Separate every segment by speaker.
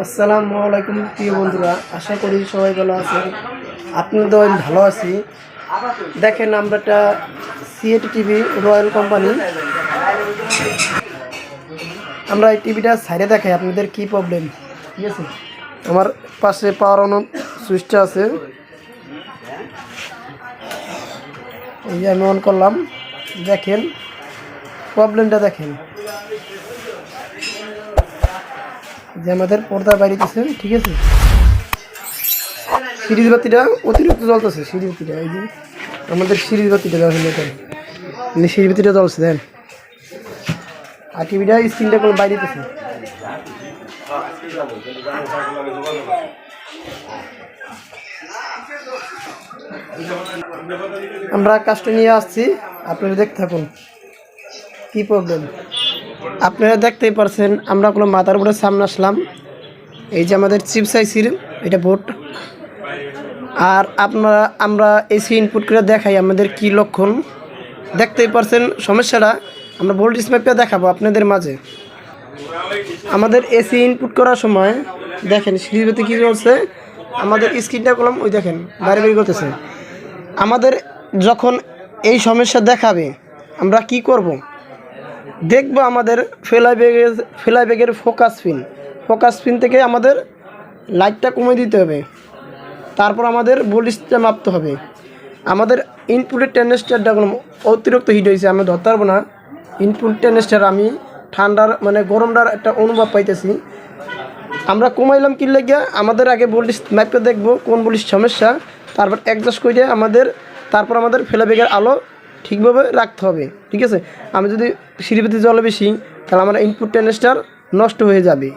Speaker 1: আসসালামু আলাইকুম প্রিয় বন্ধুরা, আশা করি সবাই ভালো আছেন। আপনাদের ভালো আছি। দেখেন, আমরা একটা সিএটি টিভি রয়্যাল কোম্পানি, আমরা এই টিভিটা সাইডে দেখাই আপনাদের কি প্রবলেম। ঠিক আছে, আমার পাশে পাওয়ার অন সুইচটা আছে, এই যে আমি অন করলাম। দেখেন প্রবলেমটা, দেখেন যে আমাদের পর্দা বাইরেতেছে। ঠিক আছে, সিরিজ বাতিটা অতিরিক্ত জ্বলতেছে। সিরিজ বাতিটা, এই যে আমাদের সিরিজ বাতিটা দেখেন, দেখেন সিরিজ বাতিটা জ্বলছে দেন, আর টিভিটা স্ক্রিনটা কোনো বাইরেতেছে। আমরা কাজটা নিয়ে আসছি, আপনারা দেখতে থাকুন কী প্রবলেম। আপনারা দেখতেই পারছেন, আমরা কোনো মাথার উপরে সামনে আসলাম। এই যে আমাদের চিপস আইসির এটা বোর্ড, আর আমরা এসি ইনপুট করে দেখাই আমাদের কি লক্ষণ। দেখতেই পারছেন সমস্যাটা, আমরা ভোল্টেজ মাপটা দেখাবো আপনাদের মাঝে। আমাদের এসি ইনপুট করার সময় দেখেন সিরিজবাতি কী চলছে, আমাদের স্ক্রিনটা করলাম, ওই দেখেন বাইরে বের করতেছে। আমাদের যখন এই সমস্যা দেখাবে আমরা কি করব, দেখবো আমাদের ফ্লাইব্যাগের ফোকাস পিন থেকে আমাদের লাইটটা কমে দিতে হবে। তারপর আমাদের ভোল্টেজটা মাপতে হবে। আমাদের ইনপুটের টেন্ডেস্টারটা কোনো অতিরিক্ত হিট হয়েছে, আমি ধরতে পারবো না। ইনপুট টেন্ডেস্টার আমি ঠান্ডার মানে গরমটার একটা অনুভব পাইতেছি। আমরা কমাইলাম কি লেগে, আমাদের আগে ভোল্টেজ মাপতে দেখবো কোন ভোল্টেজ সমস্যা, তারপর অ্যাডজাস্ট করে তারপর আমাদের ফ্লাইব্যাগের আলো ঠিকভাবে রাখতে হবে। ঠিক আছে, আমি যদি সিঁড়িবাতি জ্বলে বেশি, তাহলে আমার ইনপুট টেন্ডেস্টার নষ্ট হয়ে যাবে।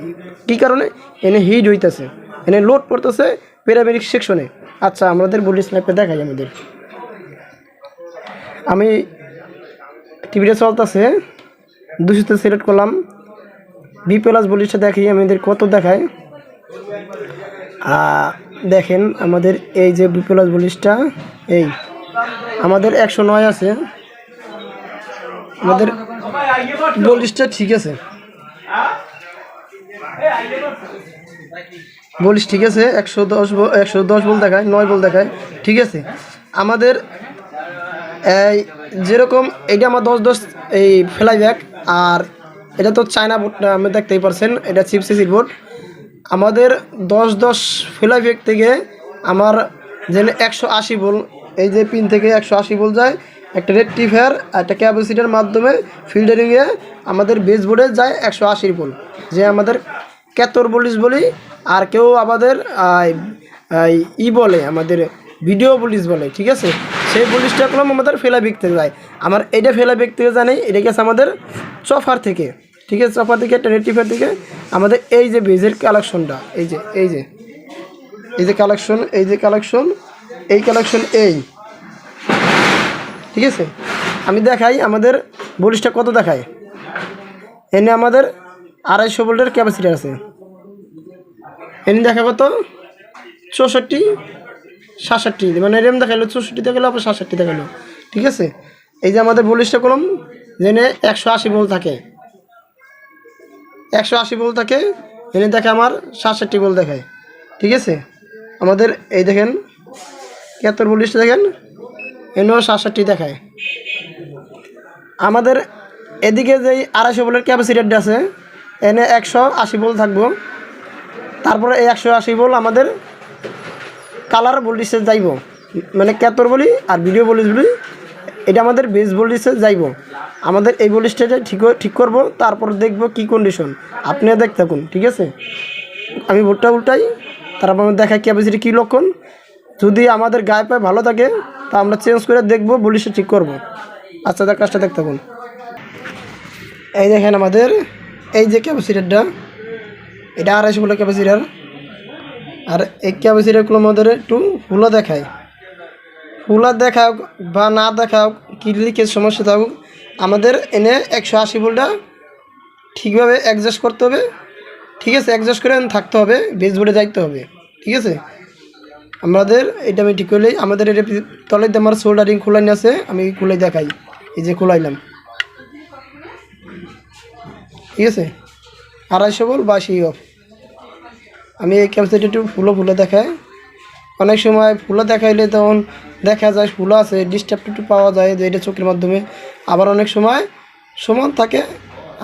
Speaker 1: কী কারণে? এনে হিট হইতেছে, এনে লোড পড়তেছে প্যারামেরিক সেকশনে। আচ্ছা, আমাদের ভোল্টেজ মাপটা দেখাই। আমি টিভিটা চলতেছে 200-তে সিলেক্ট করলাম, বি প্লাস ভোল্টেজটা দেখি আমাদের কত দেখায়। দেখেন আমাদের এই যে বি প্লাস ভোল্টেজটা, এই আমাদের 109 আছে। আমাদের ভোল্টেজটা ঠিক আছে, ভোল্টেজ ঠিক আছে, 110 ভোল্ট দেখায়, 9 ভোল্ট দেখায়। ঠিক আছে, আমাদের এই যেরকম এইটা আমার 10 এই ফ্লাইব্যাগ, আর এটা তো চায়না বোর্ডটা আপনি দেখতেই পারছেন, এটা চিপসেসির বোর্ড। আমাদের 10 ফ্লাইব্যাগ থেকে আমার যেন 180 ভোল্ট, এই যে পিন থেকে 180 ভোল্ট যায়, একটা রেকটিফায়ার আর একটা ক্যাপাসিটার মাধ্যমে ফিল্টারিংয়ে আমাদের বেস বোর্ডে যায় 180 ভোল্ট, যে আমাদের ক্যাথোড ভোল্টেজ বলি। আর কেউ আমাদের বলে, আমাদের ভিডিও ভোল্টেজ বলে। ঠিক আছে, সেই ভোল্টেজটা করলাম আমাদের ফ্লাইব্যাগ থেকে যায়। আমার এইটা ফ্লাইব্যাগ থেকে জানি, এটা গেছে আমাদের চফার থেকে। ঠিক আছে, চফার থেকে একটা রেকটিফায়ার থেকে আমাদের এই যে বেজের কালেকশনটা, এই যে কালেকশন, এই কালেকশন। ঠিক আছে, আমি দেখাই আমাদের ভোল্টেজটা কত দেখায়। এনে আমাদের 250 ভোল্টের ক্যাপাসিটার আছে, এনে দেখা কত 64-67, মানে র্যাম দেখালো 64 দেখালো, আবার 67 দেখালো। ঠিক আছে, এই যে আমাদের ভোল্টেজটা কলম জেনে 180 ভোল্ট থাকে, 180 ভোল্ট থাকে, এনে দেখে আমার 67 ভোল্ট দেখায়। ঠিক আছে, আমাদের এই দেখেন 71 ভোল্টেজটা দেখেন, এনেও 67 দেখায়। আমাদের এদিকে যেই 250 ভোল্টের ক্যাপাসিটারটা আছে, এনে 180 ভোল্ট থাকবো। তারপরে এই 180 ভোল্ট আমাদের কালার ভোল্টেজে যাইব, মানে ক্যাথোড বলি আর ভিডিও ভোল্টেজ বলি, এটা আমাদের বেস ভোল্টেজে যাইব। আমাদের এই ভোল্টেজটা ঠিক করব, তারপর দেখব কি কন্ডিশন, আপনিও দেখতে থাকুন। ঠিক আছে, আমি বোর্ডটা উল্টাই, তারপর আমি দেখাই ক্যাপাসিটি কী লক্ষণ। যদি আমাদের গায়ে পায়ে ভালো থাকে তা আমরা চেঞ্জ করে দেখব, ভোল্টেজটা ঠিক করব। আচ্ছা, তার কাজটা দেখতে থাকুন। এই দেখেন আমাদের এই যে ক্যাপাসিটারটা, এটা 250 ভোল্টের ক্যাপাসিটার। আর এই ক্যাপাসিটারগুলো আমাদের একটু ফুলা দেখায় বা না দেখাওক, কি লিকেজ সমস্যা থাকুক, আমাদের এনে 180 ভোল্টটা ঠিকভাবে অ্যাডজাস্ট করতে হবে। ঠিক আছে, অ্যাডজাস্ট করে থাকতে হবে, বেস বোর্ডে যাইতে হবে। ঠিক আছে, আমাদের এটা আমি ঠিক করলেই আমাদের এটা তলের আমার সোল্ডারিং খোলাইন আছে, আমি খুলে দেখাই। এই যে খোলাইলাম, ঠিক আছে, 250 ভোল্ট 82 অফ। আমি এই ক্যাপাসিটি একটু ফুলো দেখাই। অনেক সময় ফুলো দেখাইলে তখন দেখা যায় ফুলো আছে, ডিস্টার্ব একটু পাওয়া যায় যে এটা চোখের মাধ্যমে। আবার অনেক সময় সমান থাকে,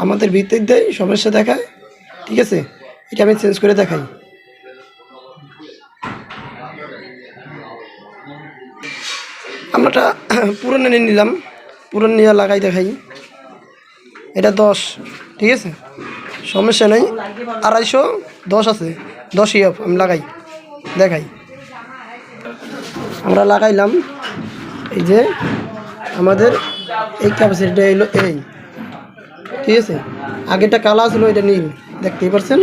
Speaker 1: আমাদের ভিতর দিয়ে সমস্যা দেখায়। ঠিক আছে, এটা আমি চেঞ্জ করে দেখাই। আমরাটা পুরনো নিয়ে নিলাম, পুরনো নিয়ে লাগাই দেখাই। এটা 10, ঠিক আছে, সমস্যা নেই। 250 আছে, 10ই অফ। আমি লাগাই দেখাই। আমরা লাগাইলাম। এই যে আমাদের এই ক্যাপাসিটিটা এলো এই, ঠিক আছে। আগেটা কালা ছিল, এটা নীল, দেখতেই পাচ্ছেন।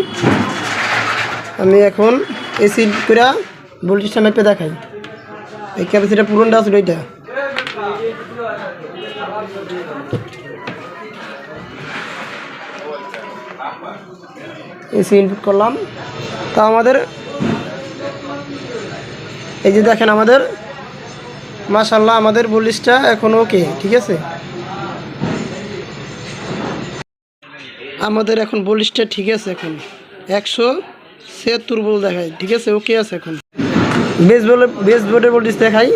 Speaker 1: আমি এখন এসি করে ভোল্টেজটা মেপে দেখাই। এই ক্যাপাসিটিটা পুরনটা ছিল এটা। এসি ইনপুট করলাম। তা আমাদের এই যে দেখেন, আমাদের মাশাআল্লাহ আমাদের ভোল্টেজটা এখন ওকে, ঠিক আছে। আমাদের এখন ভোল্টেজটা ঠিক আছে, এখন 176 ভোল্ট দেখায়, ঠিক আছে, ওকে আছে। এখন বেস বোর্ডের ভোল্টেজ দেখাই।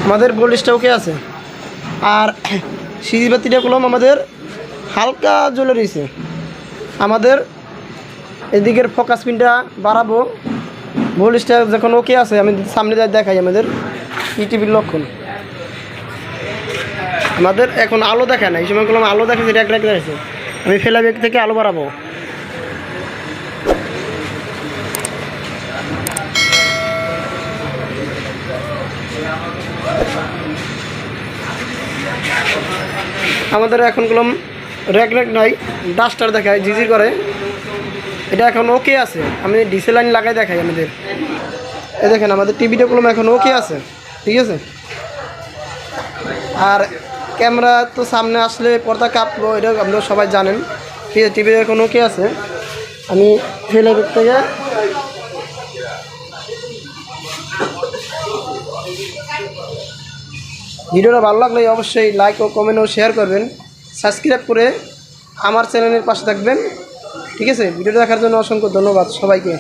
Speaker 1: আমাদের ভোল্টেজটা ওকে আছে। আর সিজি বাতিটা কলম আমাদের হালকা জ্বলে রয়েছে। আমাদের এদিকের ফোকাস পিনটা বাড়াবো। ভোল্টেজটা যখন ওকে আছে, আমি সামনে যাই দেখাই আমাদের ইটিভির লক্ষণ। আমাদের এখন আলো দেখা না, এই সময় কলম আলো দেখা যেটা একটা আছে। আমি ফেলা ব্যাগ থেকে আলো বাড়াবো। আমাদের এখন কলম র্যাক নাই, ডাস্টার দেখায়, ঝিঝি করে। এটা এখন ওকে আছে। আমি ডিসি লাইন লাগাই দেখাই আমাদের। এই দেখেন আমাদের টিভিটা কলম এখন ওকে আছে, ঠিক আছে। আর ক্যামেরা তো সামনে আসলে পর্দা কাঁপলো, এটা আপনারা সবাই জানেন, ঠিক আছে। টিভি এখন ওকে আছে। আমি ফেলে থেকে ভিডিওটা ভালো লাগলে অবশ্যই লাইক ও কমেন্ট ও শেয়ার করবেন। সাবস্ক্রাইব করে আমার চ্যানেলের পাশে থাকবেন, ঠিক আছে। ভিডিওটা দেখার জন্য অসংখ্য ধন্যবাদ সবাইকে।